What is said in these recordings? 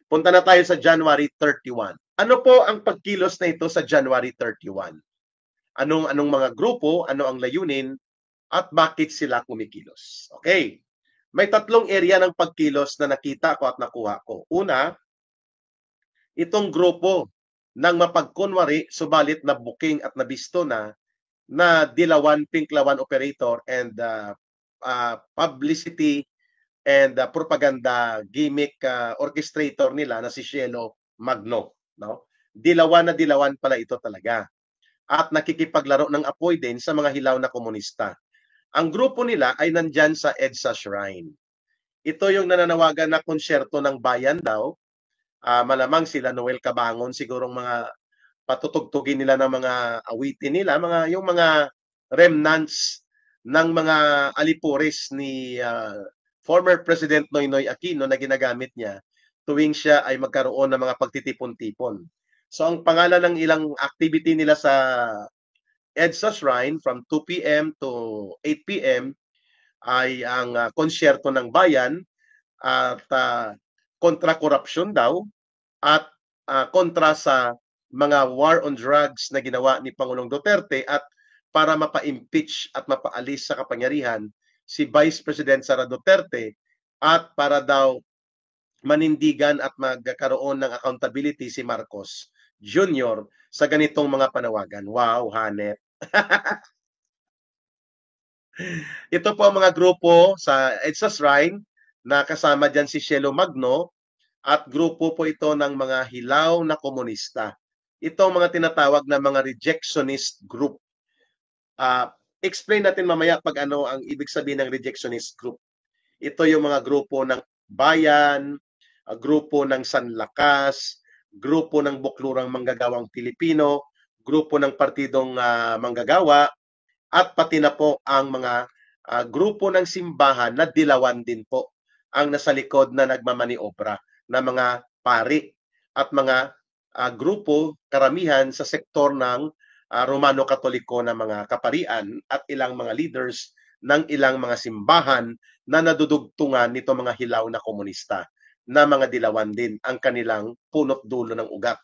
Punta na tayo sa January 31. Ano po ang pagkilos na ito sa January 31? Anong mga grupo, ano ang layunin, at bakit sila kumikilos? Okay. May tatlong area ng pagkilos na nakita ko at nakuha ko. Una, itong grupo ng mapagkunwari subalit na booking at nabisto na dilawan, pinklawan operator and publicity and propaganda gimmick orchestrator nila na si Cielo Magno, no? Dilawan na dilawan pala ito talaga. At nakikipaglaro ng apoy din sa mga hilaw na komunista. Ang grupo nila ay nandyan sa EDSA Shrine. Ito yung nananawagan na konsyerto ng bayan daw. Malamang sila Noel Cabangon, sigurong mga patutugtugin nila ng mga awitin nila, yung mga remnants ng mga alipuris ni former President Noynoy Aquino na ginagamit niya tuwing siya ay magkaroon ng mga pagtitipon-tipon. So ang pangalan ng ilang activity nila sa EDSA Shrine from 2 p.m. to 8 p.m. ay ang konsyerto ng bayan at kontra korupsyon daw at kontra sa mga war on drugs na ginawa ni Pangulong Duterte at para mapa-impeach at mapaalis sa kapangyarihan si Vice President Sara Duterte at para daw manindigan at magkaroon ng accountability si Marcos Jr. sa ganitong mga panawagan. Wow, hanep. Ito po ang mga grupo sa EDSA Shrine na kasama dyan si Cielo Magno at grupo po ito ng mga hilaw na komunista. Ito ang mga tinatawag na mga rejectionist group. Explain natin mamaya pag ano ang ibig sabihin ng rejectionist group. Ito yung mga grupo ng bayan, grupo ng Sanlakas, grupo ng Buklurang Manggagawang Pilipino, grupo ng Partidong Manggagawa, at pati na po ang mga grupo ng simbahan na dilawan din po ang nasa likod na nagmamaniobra na mga pari at mga grupo karamihan sa sektor ng Romano-Katoliko na mga kaparian at ilang mga leaders ng ilang mga simbahan na nadudugtungan nito mga hilaw na komunista na mga dilawan din ang kanilang punot dulo ng ugat.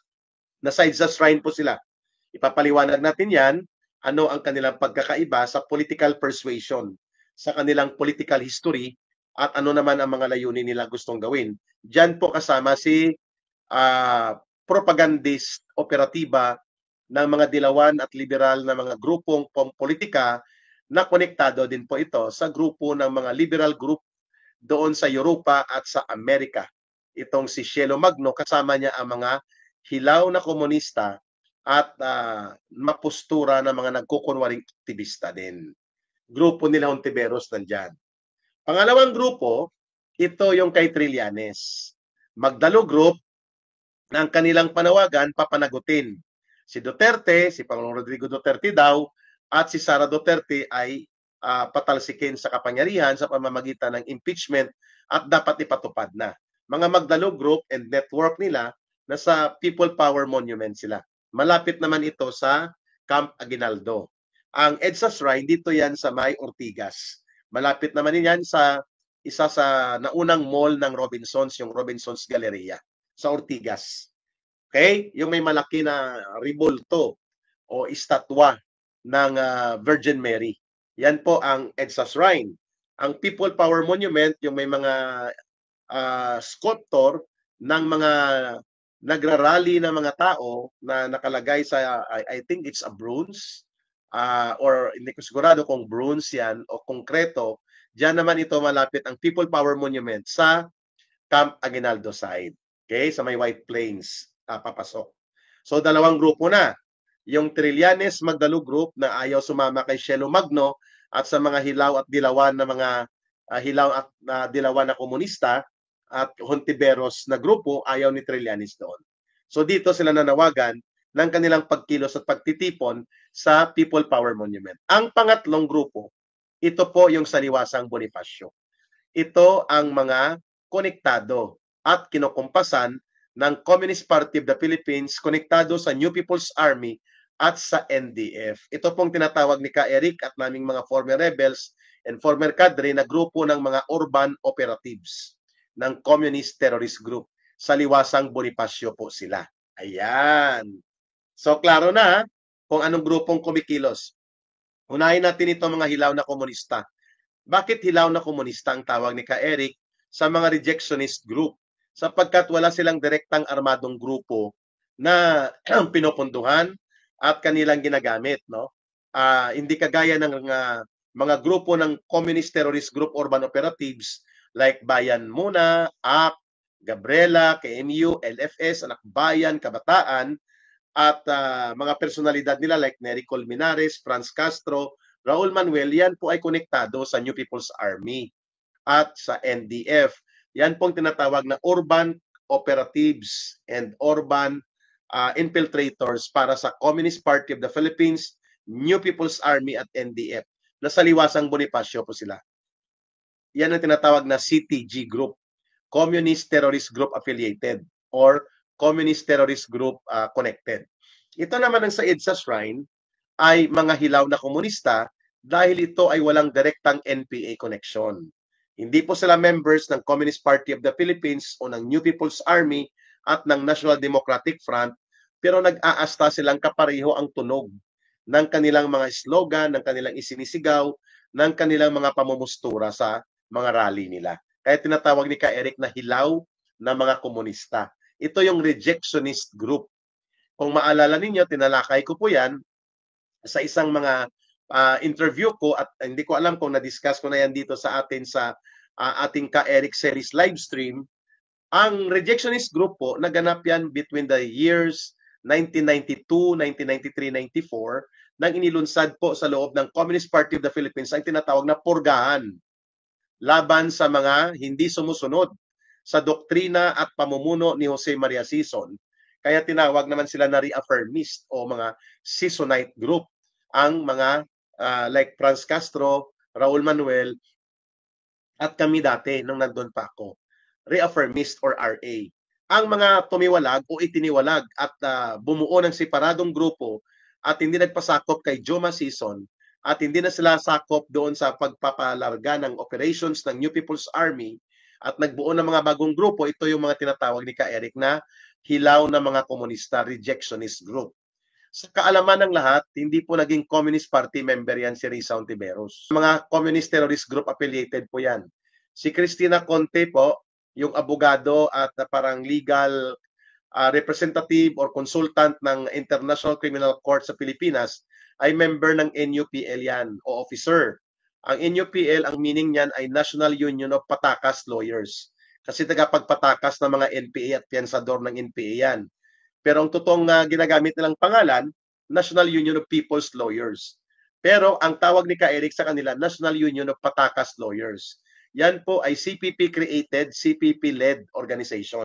Nasa EDSA Shrine po sila. Ipapaliwanag natin yan, ano ang kanilang pagkakaiba sa political persuasion, sa kanilang political history, at ano naman ang mga layunin nila gustong gawin. Diyan po kasama si propagandist operatiba ng mga dilawan at liberal na mga grupong politika na konektado din po ito sa grupo ng mga liberal group doon sa Europa at sa Amerika. Itong si Cielo Magno, kasama niya ang mga hilaw na komunista at mapustura ng mga nagkukunwaring aktivista din. Grupo nila Hontiveros nandyan. Pangalawang grupo, ito yung kay Trillanes. Magdalo Group na ang kanilang panawagan papanagutin. Si Duterte, si Pangulong Rodrigo Duterte daw, at si Sara Duterte ay patalsikin sa kapangyarihan sa pamamagitan ng impeachment at dapat ipatupad na. Mga Magdalo Group and network nila nasa People Power Monument sila. Malapit naman ito sa Camp Aguinaldo. Ang EDSA Shrine, dito yan sa May Ortigas. Malapit naman yan sa isa sa naunang mall ng Robinsons, yung Robinsons Galleria sa Ortigas. Okay? Yung may malaki na ribulto o estatwa ng Virgin Mary. Yan po ang EDSA Shrine. Ang People Power Monument, yung may mga sculptor ng mga nagrarally ng mga tao na nakalagay sa, I think it's a bronze, or hindi ko sigurado kung bronze yan o konkreto. Diyan naman ito malapit ang People Power Monument sa Camp Aguinaldo side. Okay? Sa may White Plains, papasok. So, dalawang grupo na. Yung Trillanes Magdalo Group na ayaw sumama kay Cielo Magno at sa mga hilaw at dilawan na mga hilaw at dilawan na komunista at Hontiveros na grupo, ayaw ni Trillanes doon. So dito sila nanawagan ng kanilang pagkilos at pagtitipon sa People Power Monument. Ang pangatlong grupo, ito po yung Saliwasang Bonifacio. Ito ang mga konektado at kinukumpasan ng Communist Party of the Philippines, konektado sa New People's Army at sa NDF. Ito pong tinatawag ni Ka Eric at naming mga former rebels and former cadre na grupo ng mga urban operatives ng Communist Terrorist Group. Saliwasang Bonifacio po sila. Ayan. So, klaro na kung anong grupong kumikilos. Unahin natin ito mga hilaw na komunista. Bakit hilaw na komunista ang tawag ni Ka-Eric sa mga rejectionist group? Sapagkat wala silang direktang armadong grupo na pinupunduhan at kanilang ginagamit. No? Hindi kagaya ng mga grupo ng Communist Terrorist Group Urban Operatives like Bayan Muna, AK, Gabriela, KMU, LFS, Anak Bayan, Kabataan, at mga personalidad nila like Nery Colmenares, Franz Castro, Raul Manuel, yan po ay konektado sa New People's Army at sa NDF. Yan pong tinatawag na urban operatives and urban infiltrators para sa Communist Party of the Philippines, New People's Army at NDF. Nasa Liwasang Bonifacio po sila. Yan ang tinatawag na CTG Group, Communist Terrorist Group Affiliated or Communist Terrorist Group connected. Ito naman ang sa EDSA Shrine ay mga hilaw na komunista dahil ito ay walang direktang NPA connection. Hindi po sila members ng Communist Party of the Philippines o ng New People's Army at ng National Democratic Front, pero nag-aasta silang kapareho ang tunog ng kanilang mga slogan, ng kanilang isinisigaw, ng kanilang mga pamumustura sa mga rally nila. Kaya tinatawag ni Ka-Eric na hilaw na mga komunista. Ito yung rejectionist group. Kung maalala ninyo, tinalakay ko po yan sa isang mga interview ko at hindi ko alam kung na-discuss ko na yan dito sa atin sa ating Ka-Eric series live stream. Ang rejectionist group po, naganap yan between the years 1992, 1993, 94 nang inilunsad po sa loob ng Communist Party of the Philippines ang tinatawag na purgahan laban sa mga hindi sumusunod sa doktrina at pamumuno ni Jose Maria Sison. Kaya tinawag naman sila na reaffirmist o mga Sisonite group. Ang mga like Franz Castro, Raul Manuel, at kami dati nung nandun pa ako. Reaffirmist or RA. Ang mga tumiwalag o itiniwalag at bumuo ng separadong grupo at hindi nagpasakop kay Joma Sison at hindi na sila sakop doon sa pagpapalarga ng operations ng New People's Army at nagbuo ng mga bagong grupo, ito yung mga tinatawag ni Ka-Eric na hilaw na mga komunista, rejectionist group. Sa kaalaman ng lahat, hindi po naging Communist Party member yan si Risa Ontiveros. Mga Communist Terrorist Group affiliated po yan. Si Cristina Conte po, yung abogado at parang legal representative or consultant ng International Criminal Court sa Pilipinas, ay member ng NUPL yan o officer. Ang NUPL, ang meaning niyan ay National Union of Patakas Lawyers. Kasi tagapagpatakas ng mga NPA at piyansador ng NPA yan. Pero ang totoong ginagamit nilang pangalan, National Union of People's Lawyers. Pero ang tawag ni Ka-Eric sa kanila, National Union of Patakas Lawyers. Yan po ay CPP-created, CPP-led organization.